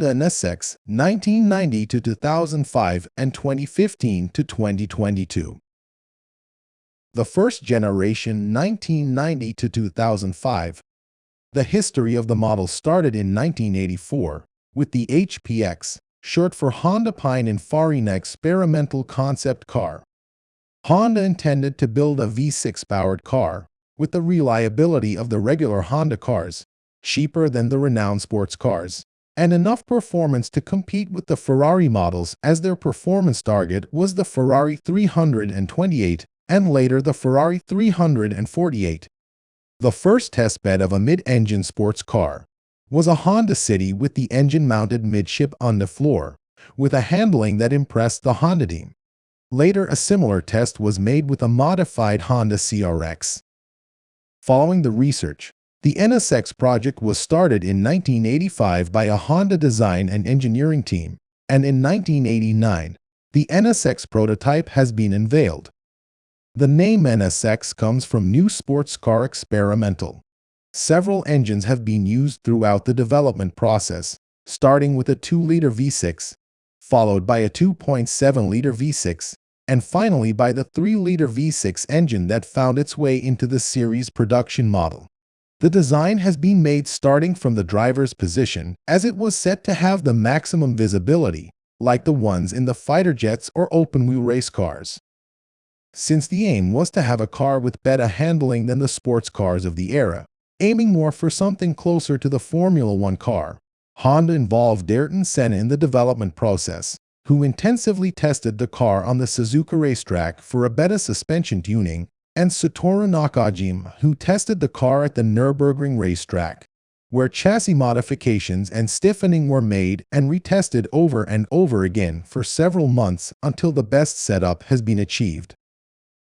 Honda NSX 1990 to 2005 and 2015 to 2022. The first generation 1990 to 2005. The history of the model started in 1984 with the HPX, short for Honda Pininfarina experimental concept car. Honda intended to build a V6-powered car with the reliability of the regular Honda cars, cheaper than the renowned sports cars, and enough performance to compete with the Ferrari models, as their performance target was the Ferrari 328 and later the Ferrari 348. The first testbed of a mid-engine sports car was a Honda City with the engine mounted midship on the floor, with a handling that impressed the Honda team. Later, a similar test was made with a modified Honda CRX. Following the research, the NSX project was started in 1985 by a Honda design and engineering team, and in 1989, the NSX prototype has been unveiled. The name NSX comes from New Sports Car Experimental. Several engines have been used throughout the development process, starting with a 2-liter V6, followed by a 2.7-liter V6, and finally by the 3-liter V6 engine that found its way into the series production model. The design has been made starting from the driver's position, as it was set to have the maximum visibility, like the ones in the fighter jets or open-wheel race cars. Since the aim was to have a car with better handling than the sports cars of the era, aiming more for something closer to the Formula One car, Honda involved Ayrton Senna in the development process, who intensively tested the car on the Suzuka racetrack for a better suspension tuning, and Satoru Nakajima, who tested the car at the Nürburgring racetrack, where chassis modifications and stiffening were made and retested over and over again for several months until the best setup has been achieved.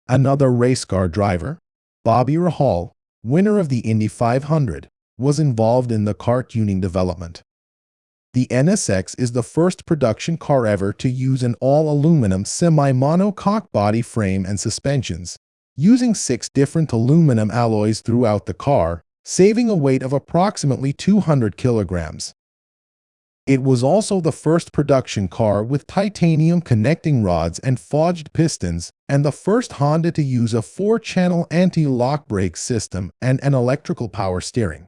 Another race car driver, Bobby Rahal, winner of the Indy 500, was involved in the car tuning development. The NSX is the first production car ever to use an all-aluminum semi-monocoque body frame and suspensions, using 6 different aluminum alloys throughout the car, saving a weight of approximately 200 kilograms. It was also the first production car with titanium connecting rods and forged pistons, and the first Honda to use a 4-channel anti-lock brake system and an electrical power steering.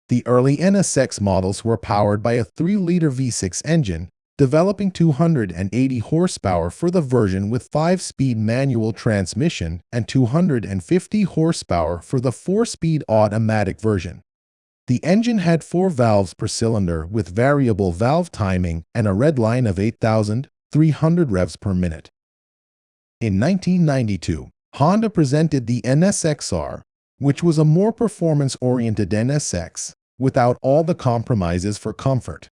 The early NSX models were powered by a 3-liter V6 engine, developing 280 horsepower for the version with 5-speed manual transmission and 250 horsepower for the 4-speed automatic version. The engine had 4 valves per cylinder with variable valve timing and a red line of 8,300 revs per minute. In 1992, Honda presented the NSX-R, which was a more performance-oriented NSX, without all the compromises for comfort.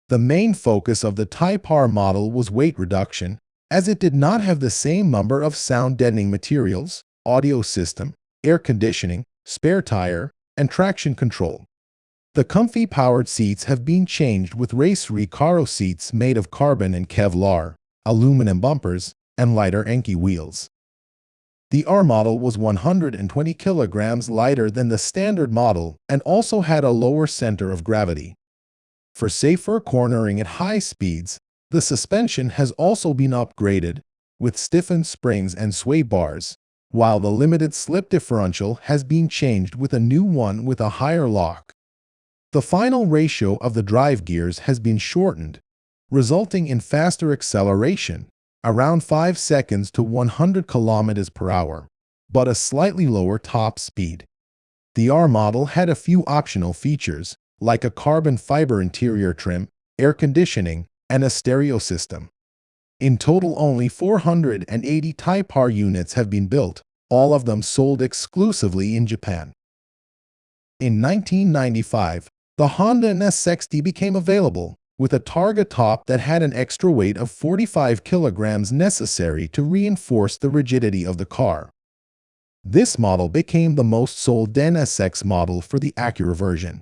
The main focus of the Type R model was weight reduction, as it did not have the same number of sound-deadening materials, audio system, air conditioning, spare tire, and traction control. The comfy powered seats have been changed with race Recaro seats made of carbon and Kevlar, aluminum bumpers, and lighter Enki wheels. The R model was 120 kilograms lighter than the standard model and also had a lower center of gravity. For safer cornering at high speeds, the suspension has also been upgraded with stiffened springs and sway bars, while the limited slip differential has been changed with a new one with a higher lock. The final ratio of the drive gears has been shortened, resulting in faster acceleration, around 5 seconds to 100 km per hour, but a slightly lower top speed. The R model had a few optional features, like a carbon fiber interior trim, air conditioning, and a stereo system. In total, only 480 Type R units have been built, all of them sold exclusively in Japan. In 1995, the Honda NSX-T became available, with a Targa top that had an extra weight of 45 kilograms necessary to reinforce the rigidity of the car. This model became the most sold NSX model for the Acura version.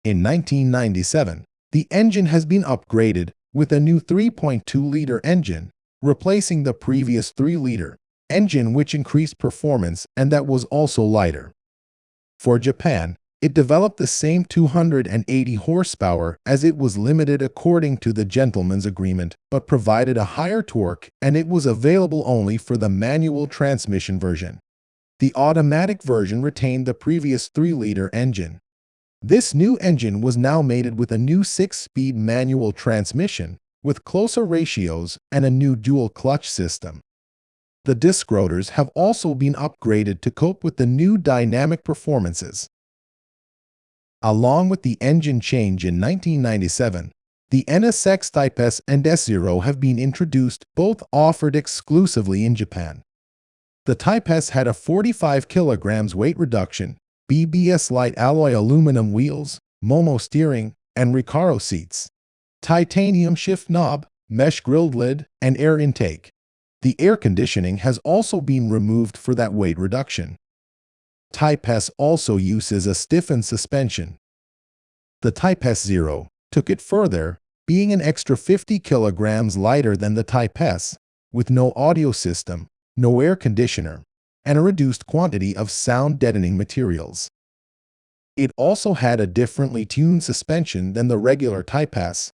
In 1997, the engine has been upgraded with a new 3.2-liter engine, replacing the previous 3-liter engine, which increased performance and that was also lighter. For Japan, It developed the same 280 horsepower as it was limited according to the gentleman's agreement, but provided a higher torque, and it was available only for the manual transmission version. The automatic version retained the previous 3-liter engine. This new engine was now mated with a new 6-speed manual transmission, with closer ratios and a new dual-clutch system. The disc rotors have also been upgraded to cope with the new dynamic performances. Along with the engine change in 1997, the NSX Type S and S0 have been introduced, both offered exclusively in Japan. The Type S had a 45 kilograms weight reduction, BBS light alloy aluminum wheels, Momo steering, and Recaro seats, titanium shift knob, mesh grilled lid, and air intake. The air conditioning has also been removed for that weight reduction. Type S also uses a stiffened suspension. The Type S0 took it further, being an extra 50 kilograms lighter than the Type S, with no audio system, no air conditioner, and a reduced quantity of sound-deadening materials. It also had a differently tuned suspension than the regular Type S.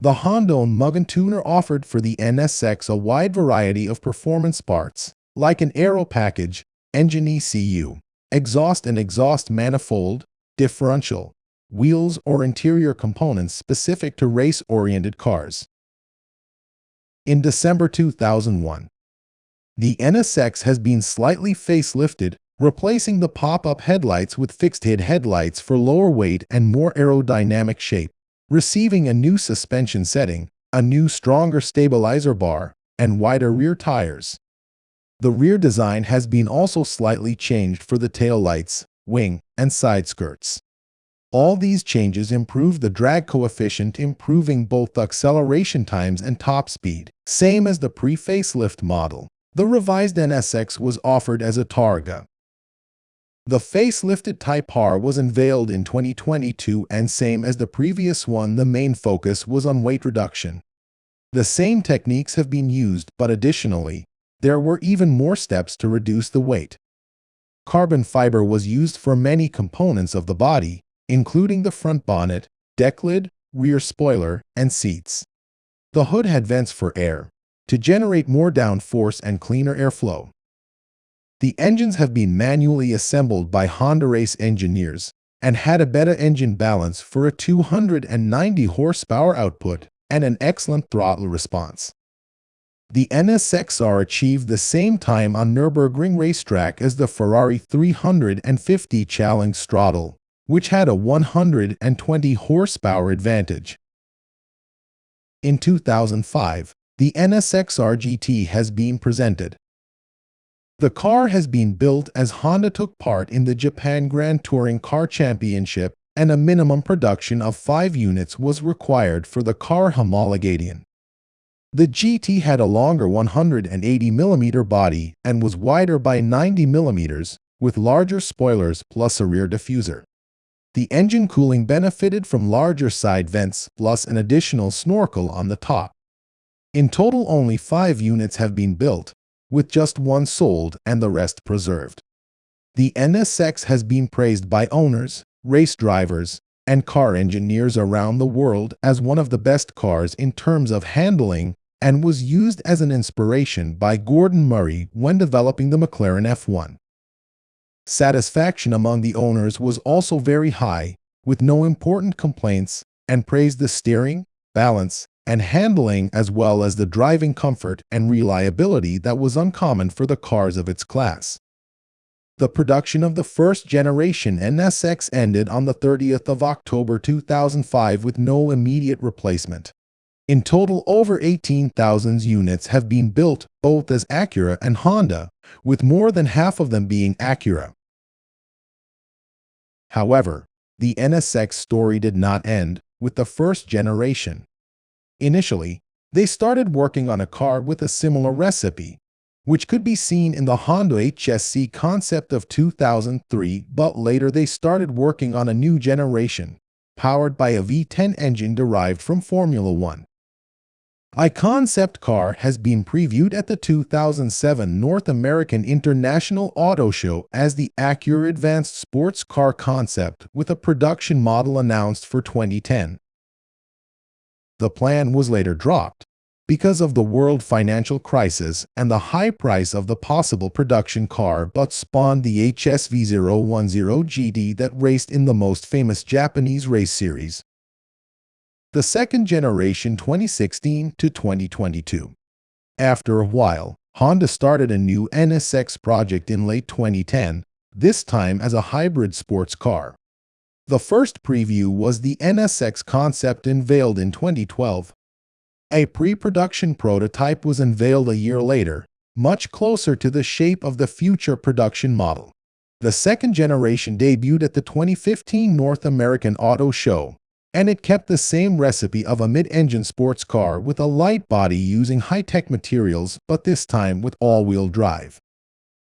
The Honda Mugen tuner offered for the NSX a wide variety of performance parts, like an aero package, engine ECU, exhaust and exhaust manifold, differential, wheels or interior components specific to race-oriented cars. In December 2001, the NSX has been slightly facelifted, replacing the pop-up headlights with fixed-head headlights for lower weight and more aerodynamic shape, receiving a new suspension setting, a new stronger stabilizer bar, and wider rear tires. The rear design has been also slightly changed for the tail lights, wing, and side skirts. All these changes improve the drag coefficient, improving both acceleration times and top speed, same as the pre-facelift model. The revised NSX was offered as a Targa. The facelifted Type R was unveiled in 2022, and same as the previous one, the main focus was on weight reduction. The same techniques have been used, but additionally, there were even more steps to reduce the weight. Carbon fiber was used for many components of the body, including the front bonnet, deck lid, rear spoiler, and seats. The hood had vents for air, to generate more downforce and cleaner airflow. The engines have been manually assembled by Honda race engineers and had a better engine balance for a 290 horsepower output and an excellent throttle response. The NSX-R achieved the same time on Nürburgring racetrack as the Ferrari 350 Challenge Straddle, which had a 120 horsepower advantage. In 2005, the NSX-R GT has been presented. The car has been built as Honda took part in the Japan Grand Touring Car Championship, and a minimum production of 5 units was required for the car homologation. The GT had a longer 180mm body and was wider by 90mm, with larger spoilers plus a rear diffuser. The engine cooling benefited from larger side vents plus an additional snorkel on the top. In total, only 5 units have been built, with just 1 sold and the rest preserved. The NSX has been praised by owners, race drivers, and car engineers around the world as one of the best cars in terms of handling, and was used as an inspiration by Gordon Murray when developing the McLaren F1. Satisfaction among the owners was also very high, with no important complaints, and praised the steering, balance, and handling as well as the driving comfort and reliability that was uncommon for the cars of its class. The production of the first generation NSX ended on the 30th of October 2005 with no immediate replacement. In total, over 18,000 units have been built, both as Acura and Honda, with more than half of them being Acura. However, the NSX story did not end with the first generation. Initially, they started working on a car with a similar recipe, which could be seen in the Honda HSC concept of 2003, but later they started working on a new generation, powered by a V10 engine derived from Formula One. A concept car has been previewed at the 2007 North American International Auto Show as the Acura Advanced Sports Car Concept, with a production model announced for 2010. The plan was later dropped because of the world financial crisis and the high price of the possible production car, but spawned the HSV010 GT that raced in the most famous Japanese race series. The second generation 2016 to 2022. After a while, Honda started a new NSX project in late 2010, this time as a hybrid sports car. The first preview was the NSX concept unveiled in 2012. A pre-production prototype was unveiled a year later, much closer to the shape of the future production model. The second generation debuted at the 2015 North American Auto Show, and it kept the same recipe of a mid-engine sports car with a light body using high-tech materials, but this time with all-wheel drive.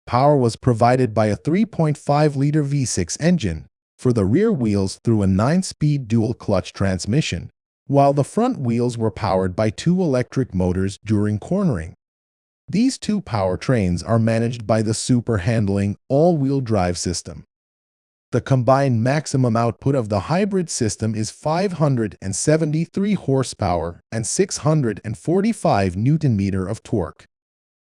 Power was provided by a 3.5-liter V6 engine for the rear wheels through a 9-speed dual-clutch transmission, while the front wheels were powered by 2 electric motors during cornering. These 2 powertrains are managed by the super-handling all-wheel drive system. The combined maximum output of the hybrid system is 573 horsepower and 645 Newton-meter of torque.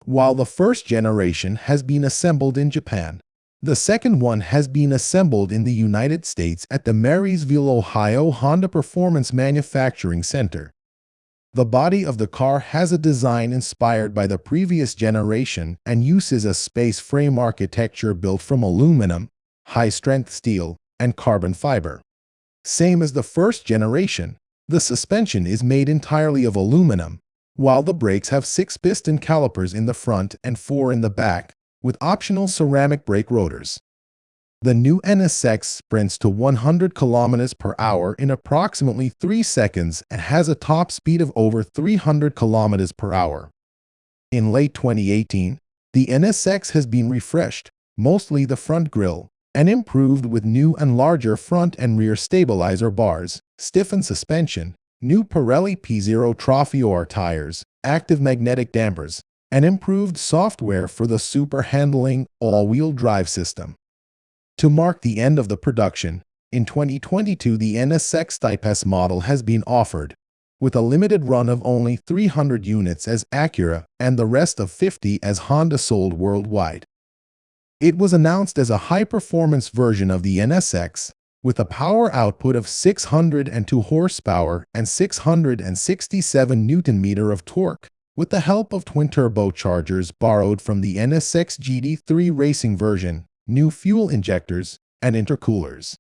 While the first generation has been assembled in Japan, the second one has been assembled in the United States at the Marysville, Ohio Honda Performance Manufacturing Center. The body of the car has a design inspired by the previous generation and uses a space frame architecture built from aluminum, high-strength steel, and carbon fiber. Same as the first generation, the suspension is made entirely of aluminum, while the brakes have 6 piston calipers in the front and 4 in the back, with optional ceramic brake rotors. The new NSX sprints to 100 km per hour in approximately 3 seconds and has a top speed of over 300 km per hour. In late 2018, the NSX has been refreshed, mostly the front grille, and improved with new and larger front and rear stabilizer bars, stiffened suspension, new Pirelli P0 Trophy R tires, active magnetic dampers, and improved software for the super-handling all-wheel drive system. To mark the end of the production, in 2022 the NSX Type S model has been offered, with a limited run of only 300 units as Acura and the rest of 50 as Honda sold worldwide. It was announced as a high-performance version of the NSX, with a power output of 602 horsepower and 667 Newton-meter of torque, with the help of twin turbochargers borrowed from the NSX GT3 racing version, new fuel injectors, and intercoolers.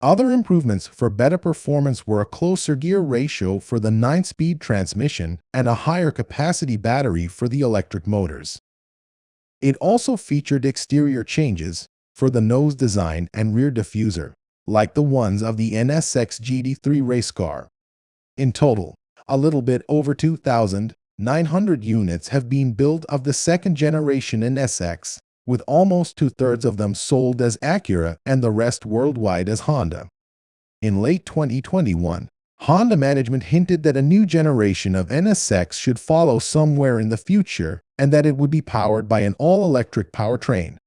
Other improvements for better performance were a closer gear ratio for the 9-speed transmission and a higher capacity battery for the electric motors. It also featured exterior changes for the nose design and rear diffuser, like the ones of the NSX GT3 race car. In total, a little bit over 2,900 units have been built of the second-generation NSX, with almost 2/3 of them sold as Acura and the rest worldwide as Honda. In late 2021, Honda management hinted that a new generation of NSX should follow somewhere in the future and that it would be powered by an all-electric powertrain.